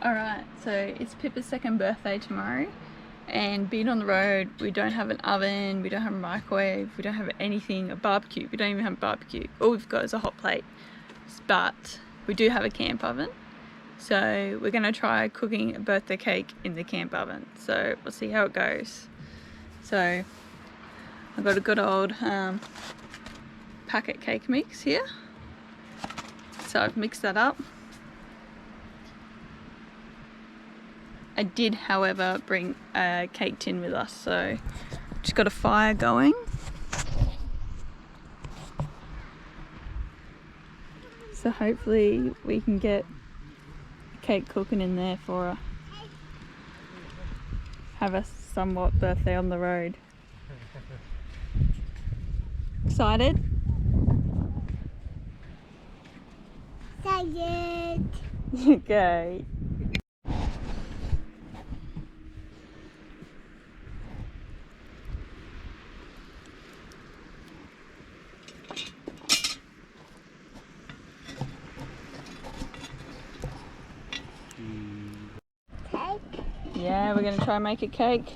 Alright, so it's Pippa's second birthday tomorrow, and being on the road, we don't have an oven, we don't have a microwave, we don't have anything, a barbecue, we don't even have a barbecue. All we've got is a hot plate, but we do have a camp oven, so we're going to try cooking a birthday cake in the camp oven, so we'll see how it goes. So I've got a good old packet cake mix here, so I've mixed that up. I did, however, bring a cake tin with us, so just got a fire going. So hopefully we can get a cake cooking in there for have a somewhat birthday on the road. Excited? Excited. Okay. Cake. Yeah, we're gonna try and make a cake.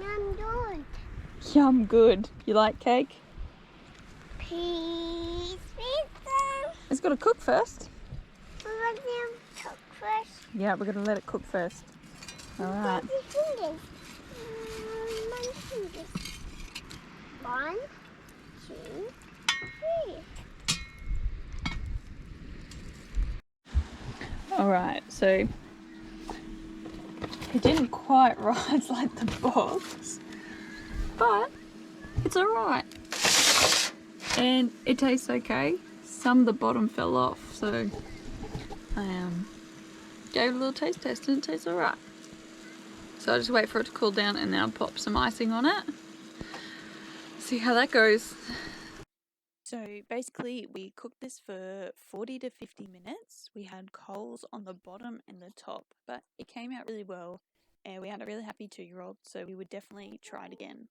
Yum good. Yum good. You like cake? Please pizza. It's gotta cook first. We want them cook first. Yeah, we're gonna let it cook first. Alright. Daddy fingers. My fingers. 1, 2, 3. Alright, so it didn't quite rise like the box, but it's alright. And it tastes okay. Some of the bottom fell off, so I gave it a little taste test and it tastes alright. So I'll just wait for it to cool down and then I'll pop some icing on it. See how that goes. So basically we cooked this for 40 to 50 minutes. We had coals on the bottom and the top, but it came out really well and we had a really happy 2-year-old, so we would definitely try it again.